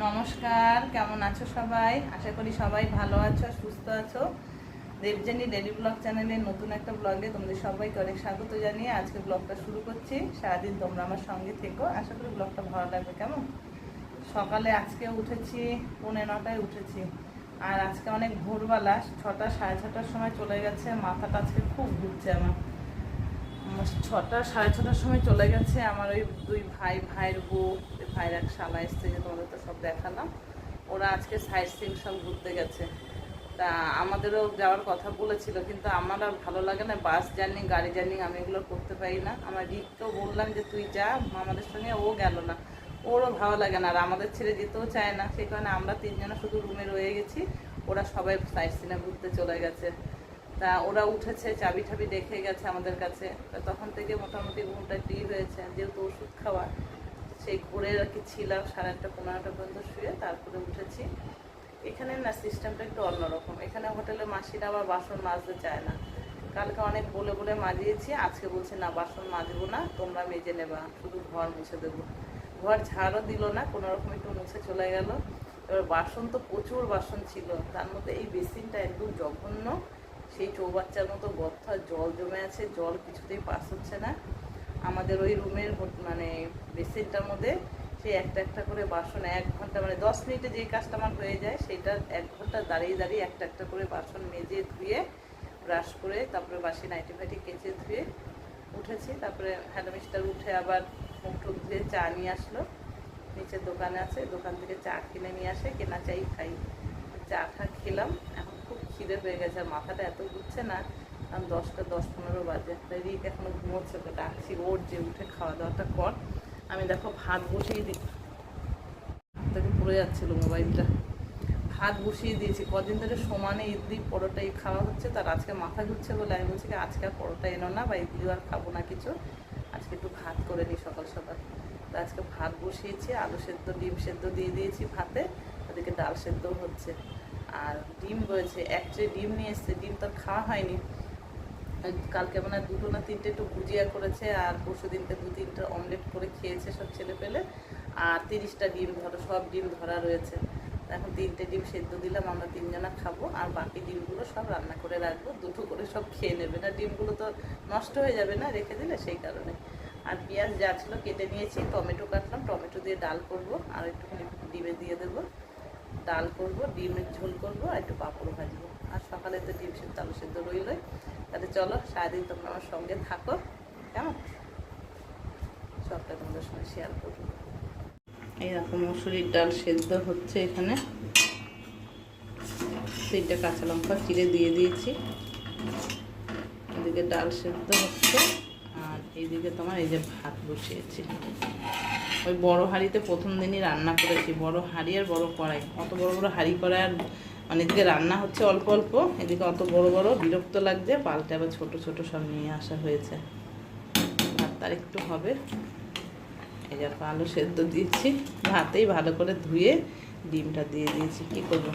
নমস্কার, কেমন আছো সবাই? আশা করি সবাই ভালো আছো, সুস্থ আছো। দেবযানী ডেলি ব্লগ চ্যানেলের নতুন একটা ব্লগে তোমাদের সবাইকে অনেক স্বাগত জানিয়ে আজকে ব্লগটা শুরু করছি। সারাদিন তোমরা আমার সঙ্গে থেকো, আশা করি ব্লগটা ভালো লাগবে। কেমন সকালে আজকে উঠেছি 9:30টায় উঠেছি, আর আজকে অনেক ভোরবেলা 6টা 6:30টার সময় চলে গেছে। মাথাটা আজকে খুব ঘুরছে আমার। 6টা 6:30টার সময় চলে গেছে আমার ওই দুই ভাইয়ের বউ, ভাইয়ের এক শালা এসছে, যে তোমাদের তো সব দেখালাম। ওরা আজকে সাইট সিন সব ঘুরতে গেছে। তা আমাদেরও যাওয়ার কথা বলেছিল, কিন্তু আমার আর ভালো লাগে না বাস জার্নি, গাড়ি জার্নি, আমি এগুলো করতে পারি না। আমার রিককেও বললাম যে তুই যা আমাদের সঙ্গে, ও গেল না, ওরও ভালো লাগে না, আর আমাদের ছেড়ে যেতেও চায় না। সেই কারণে আমরা তিনজনে শুধু রুমে রয়ে গেছি, ওরা সবাই সাইট সিনে ঘুরতে চলে গেছে। তা ওরা উঠেছে, চাবি ঠাবি রেখে গেছে আমাদের কাছে। তা তখন থেকে মোটামুটি ঘুমটা ক্লিয়ার হয়েছে, যেহেতু ওষুধ খাওয়া, সেই ঘুরে আর কি ছিলাম 8:30 15টা পর্যন্ত শুয়ে, তারপরে উঠেছি। এখানে না সিস্টেমটা একটু অন্যরকম। এখানে হোটেলে মাসিরা আবার বাসন মাজতে চায় না। কালকে অনেক বলে বলে মাজিয়েছি, আজকে বলছে না বাসন মাজবো না, তোমরা মেজে নেবা, শুধু ঘর মুছে দেবো। ঘর ঝাড়ও দিল না, কোনোরকম একটু মুছে চলে গেল। এবার বাসন তো প্রচুর বাসন ছিল, তার মধ্যে এই বেসিনটা একদম জঘন্য, সেই চৌবাচ্চার মতো গর্ত, জল জমে আছে, জল কিছুতেই পাস হচ্ছে না। আমাদের ওই রুমের মানে বেসিনটার মধ্যে সেই একটা একটা করে বাসন 1 ঘন্টা, মানে 10 মিনিটে যেই কাজটা আমার হয়ে যায়, সেইটা 1 ঘন্টা দাঁড়িয়ে দাঁড়িয়ে একটা একটা করে বাসন মেজে ধুয়ে ব্রাশ করে তারপরে বাসি নাইটি ফাইটি কেচে ধুয়ে উঠেছি। তারপরে হ্যাডমিস্টার উঠে আবার মুখ টুক ধুয়ে চা নিয়ে আসলো। নিচের দোকানে আছে, দোকান থেকে চা কিনে নিয়ে আসে, কেনা চাই খাই। চা খেলাম। এখন খুব খিদে পেয়ে গেছে, আর মাথাটা এত ঘুরছে না, কারণ 10টা 10-15 বাজে। রিক এখনো ঘুমোচ্ছে, তো ডাকছি ওর যে উঠে খাওয়া দাওয়াটা কর। আমি দেখো ভাত বসিয়ে দিই, থেকে পড়ে যাচ্ছিলো মোবাইলটা। ভাত বসিয়ে দিয়েছি, কদিন ধরে সমানে ইডলি পরোটাই খাওয়া হচ্ছে, তার আজকে মাথা ঘুরছে বলে আমি বলছি আজকে আর পরোটা এনো না, বা ইডলিও আর খাবো না কিছু, আজকে একটু ভাত করে নিই সকাল সকাল। তো আজকে ভাত বসিয়েছি, আলু সেদ্ধ ডিম সেদ্ধ দিয়ে দিয়েছি ভাতে, ওদিকে ডাল সেদ্ধও হচ্ছে। আর ডিম রয়েছে, এক ট্রে ডিম নিয়ে এসছে, ডিম তো খাওয়া হয়নি। কালকে মানে 2টো না 3টে একটু ভুজিয়া করেছে, আর পরশু দিনকে 2-3টা অমলেট করে খেয়েছে সব ছেলে পেলে। আর 30টা ডিম ধরো, সব ডিম ধরা রয়েছে। এখন 3টে ডিম সেদ্ধ দিলাম, আমরা 3জনা খাবো, আর বাকি ডিমগুলো সব রান্না করে রাখবো, 2টো করে সব খেয়ে নেবে না, ডিমগুলো তো নষ্ট হয়ে যাবে না রেখে দিলে, সেই কারণে। আর পেঁয়াজ যা ছিল কেটে নিয়েছি, টমেটো কাটলাম, টমেটো দিয়ে ডাল করব, আর একটুখানি ডিমে দিয়ে দেবো, ডাল করব, ডিমের ঝোল করব, আর একটু পাঁপড় ভাজবো। আর সকালে তো ডিম সেদ্ধ আলু সেদ্ধ রইলই। তাহলে চলো সারাদিন তোমরা আমার সঙ্গে থাকো, কেমন সবটা তোমাদের সঙ্গে শেয়ার করবো। এইরকম মসুরির ডাল সেদ্ধ হচ্ছে, এখানে 3টে কাঁচা লঙ্কা চিড়ে দিয়ে দিয়েছি। এদিকে ডাল সেদ্ধ হচ্ছে, আর এইদিকে তোমার এই যে ভাত বসিয়েছি। ওই বড় হাঁড়িতে প্রথম দিনই রান্না করেছি, বড় হাঁড়ি আর বড় কড়াই, অত বড় বড় হাঁড়ি কড়াই, আর মানে এদিকে রান্না হচ্ছে অল্প অল্প, এদিকে অত বড় বড় বিরক্ত লাগছে, পাল্টে আবার ছোট ছোট সব নিয়ে আসা হয়েছে। ভাত তার একটু হবে। এই যে আলু সেদ্ধ দিয়েছি, ভাতেই ভালো করে ধুয়ে ডিমটা দিয়ে দিয়েছি। কি করব,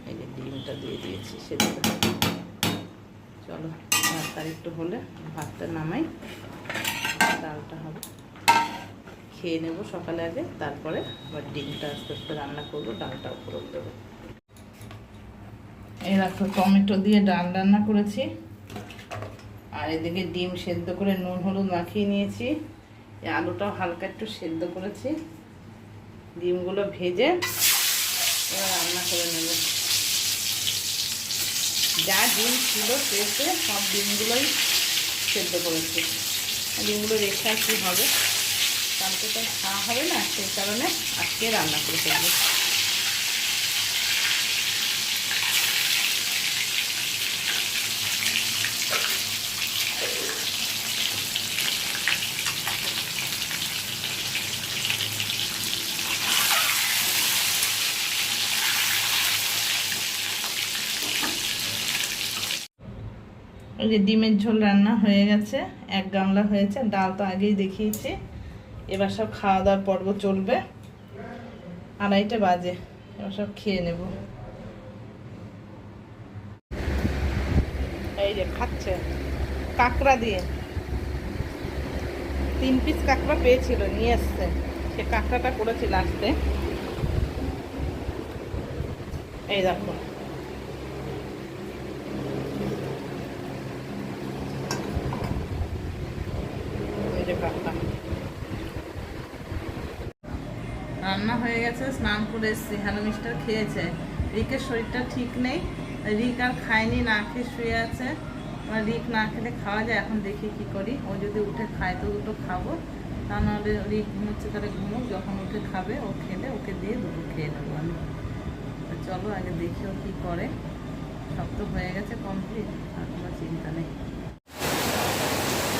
এই যে ডিমটা দিয়ে দিয়েছি সেদ্ধ। চলো ভাত তার একটু হলে ভাতটা নামাই, ডালটা হবে, খেয়ে নেবো সকালে আগে, তারপরে আবার ডিমটা আস্তে আস্তে রান্না করবো, ডালটা উপরে দেবো। এই দেখো টমেটো দিয়ে ডাল রান্না করেছি, আর এদিকে ডিম সেদ্ধ করে নুন হলুদ মাখিয়ে নিয়েছি। এই আলুটাও হালকা একটু সেদ্ধ করেছি, ডিমগুলো ভেজে এবার রান্না করে নেব। যা ডিম ছিল পেয়েছে সব ডিমগুলোই সেদ্ধ করেছি। ডিমগুলো রেখে আর কি হবে, কালকে তো খাওয়া হবে না, সেই কারণে আজকে রান্না করে ফেলবো। এই যে ডিমের ঝোল রান্না হয়ে গেছে, 1 গামলা হয়েছে, ডাল তো আগেই দেখিয়েছি। এবার সব খাওয়া দাওয়ার পর্ব চলবে, 2:30 বাজে, এবার সব খেয়ে নেব। এই যে খাচ্ছে কাঁকড়া দিয়ে, 3 পিস কাঁকড়া পেয়েছিল, নিয়ে এসছে, সে কাঁকড়াটা করেছি লাস্টে। এই দেখো, এই যে কাঁকড়া রান্না হয়ে গেছে, স্নান করে এসেছি। হ্যালো মিস্টার খেয়েছে। রিকের শরীরটা ঠিক নেই, রিক আর খায়নি, না খেয়ে শুয়ে আছে। আমার রিক না খেলে খাওয়া যায়, এখন দেখি কি করি। ও যদি উঠে খায় তো দুটো খাবো, তা নাহলে রিক ঘুমোচ্ছে, তাহলে ঘুমুক, যখন উঠে খাবে ও খেলে ওকে দিয়ে দুটো খেয়ে নেবো আমি। চলো আগে দেখি ও কী করে। সব তো হয়ে গেছে কমপ্লিট, আর কোনো চিন্তা নেই।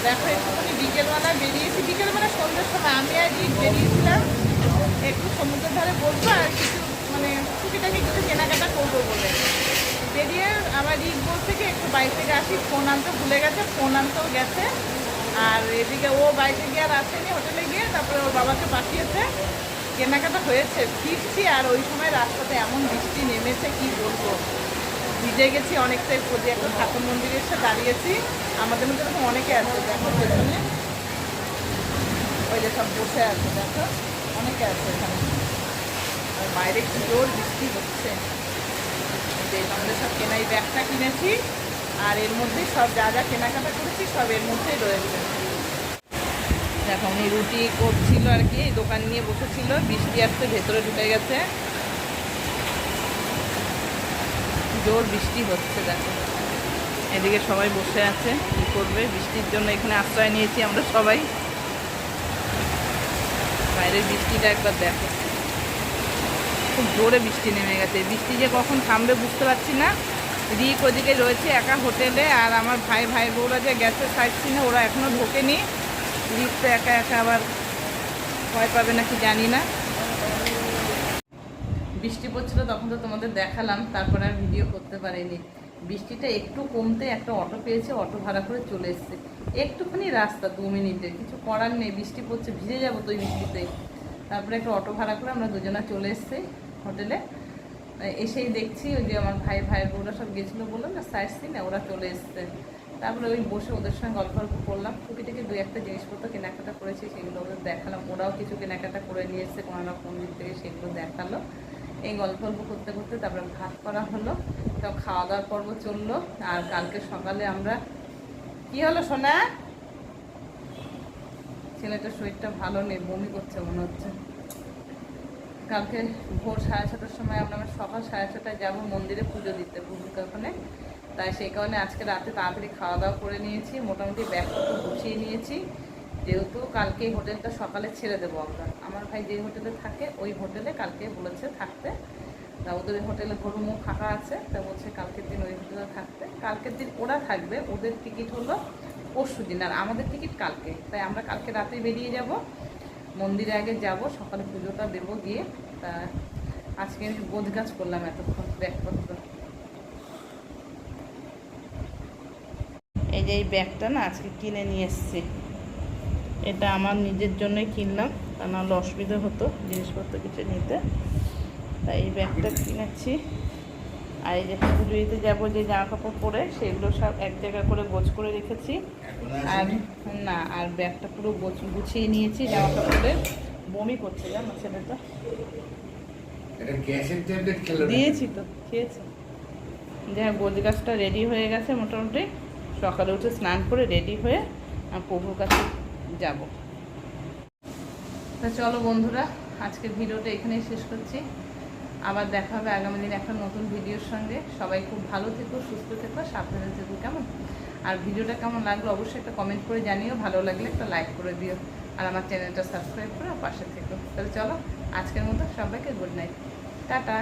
দেখো একটুখানি বিকেলবেলা বেরিয়েছি, বিকেলবেলা সন্ধ্যের সময় আমি আর রিক বেরিয়েছিলাম একটু সমুদ্রের ধারে বলবো আর কিছু মানে টুকিটাকি কিছু কেনাকাটা করবো বলে। বেরিয়ে আমার রিক বলছে কি একটু বাইক থেকে আসি, ফোন আনতে ভুলে গেছে, ফোন আনতেও গেছে। আর এদিকে ও বাইকে গিয়ে আর আসেনি, হোটেলে গিয়ে তারপরে ওর বাবাকে পাঠিয়েছে। কেনাকাটা হয়েছে, ফিরছি আর ওই সময় রাস্তাতে এমন বৃষ্টি নেমেছে কি বলবো, ভিজে গেছি অনেকটাই। প্রতি একটা ঠাকুর মন্দিরে এসে দাঁড়িয়েছি, আমাদের মধ্যে এরকম অনেকে আছে দেখো পেছনে, ওই যে সব বসে আছে দেখো, অনেকে আছে এখানে। আর বাইরে কি জোর বৃষ্টি হচ্ছে। আমাদের সব কেনা, এই ব্যাগটা কিনেছি আর এর মধ্যে সব যা যা কেনাকাটা করেছি সব এর মধ্যেই রয়েছে। দেখো উনি রুটি করছিল আর কি, দোকান নিয়ে বসেছিল, বৃষ্টি আসতে ভেতরে ঢুকে গেছে, জোর বৃষ্টি হচ্ছে। দেখো এদিকে সবাই বসে আছে, কি করবে বৃষ্টির জন্য, এখানে আশ্রয় নিয়েছি আমরা সবাই। বাইরের বৃষ্টিটা একবার দেখো, খুব জোরে বৃষ্টি নেমে গেছে। বৃষ্টি যে কখন থামবে বুঝতে পারছি না। রিক ওদিকে রয়েছে একা হোটেলে, আর আমার ভাই বউরা যে গেছে সাইড সিনে, ওরা এখনও ঢোকেনি। রিক তো একা একা আবার ভয় পাবে নাকি জানি না। বৃষ্টি পড়ছিল তখন তো তোমাদের দেখালাম, তারপরে আর ভিডিও করতে পারিনি। বৃষ্টিটা একটু কমতে একটা অটো পেয়েছে, অটো ভাড়া করে চলে এসছে। একটুখানি রাস্তা 2 মিনিটে, কিছু করার নেই, বৃষ্টি পড়ছে, ভিজে যাবো তো ওই বৃষ্টিতে। তারপরে একটা অটো ভাড়া করে আমরা দুজনা চলে এসছি হোটেলে। এসেই দেখছি ওই যে আমার ভাইয়ের বউরা সব গেছিলো বললাম না সাইড সিনে, ওরা চলে এসছে। তারপরে ওই বসে ওদের সঙ্গে গল্প করলাম, টুকিটাকি 2-1 জিনিসপত্র কেনাকাটা করেছি, সেগুলো ওদের দেখালাম। ওরাও কিছু কেনাকাটা করে নিয়ে এসছে কোনো না কোন দিক থেকে, সেগুলো দেখালো। এই গল্প করতে করতে তারপরে ভাত করা হলো, সব খাওয়া দাওয়ার পর্ব চললো। আর কালকে সকালে আমরা, কি হলো সোনা? ছেলেটার শরীরটা ভালো নেই, বমি করছে মনে হচ্ছে। কালকে ভোর 6:30টার সময় আমরা সকাল 6:30টায় যাবো মন্দিরে পুজো দিতে, পুজোর ওখানে। তাই সেই কারণে আজকে রাতে তাড়াতাড়ি খাওয়া দাওয়া করে নিয়েছি, মোটামুটি ব্যাগটা গুছিয়ে নিয়েছি। যেহেতু কালকে এই হোটেলটা সকালে ছেড়ে দেবো আমরা, আমার ভাই যে হোটেলে থাকে ওই হোটেলে কালকে বলেছে থাকতে। তা ওদের হোটেলে ঘরুমো ফাঁকা আছে, তা বলছে কালকের দিন ওই হোটেলে থাকতে। কালকের দিন ওরা থাকবে, ওদের টিকিট হলো পরশু দিন, আর আমাদের টিকিট কালকে। তাই আমরা কালকে রাতেই বেরিয়ে যাব, মন্দিরে আগে যাব, সকালে পুজোটা দেবো গিয়ে। তা আজকে আমি গোছগাছ করলাম এতক্ষণ ব্যাগপত্র। এই যে এই ব্যাগটা না আজকে কিনে নিয়ে এসছি, এটা আমার নিজের জন্যই কিনলাম, তা নাহলে অসুবিধা হতো জিনিসপত্র কিছু নিতে। তাই এই ব্যাগটা কিনেছি। আর এই যে পুজোতে যাবো যে জামা কাপড় পরে সেগুলো সব এক জায়গা করে গোছ করে রেখেছি। আর না, আর ব্যাগটা পুরো গুছিয়ে নিয়েছি জামা কাপড়ে। বমি করছে জানো ছেলেটা, দিয়েছি তো খেয়েছি। যে গোছ গাছটা রেডি হয়ে গেছে মোটামুটি, সকালে উঠে স্নান করে রেডি হয়ে প্রভুর কাছে যাব। তা চলো বন্ধুরা, আজকের ভিডিওটা এখানেই শেষ করছি। আবার দেখা হবে আগামী দিন একটা নতুন ভিডিওর সঙ্গে। সবাই খুব ভালো থেকো, সুস্থ থেকো, সাবধানে থেকো, কেমন? আর ভিডিওটা কেমন লাগলো অবশ্যই একটা কমেন্ট করে জানিও, ভালো লাগলে একটা লাইক করে দিও, আর আমার চ্যানেলটা সাবস্ক্রাইব করে পাশে থেকো। তাহলে চলো আজকের মতো সবাইকে গুড নাইট, টাটা।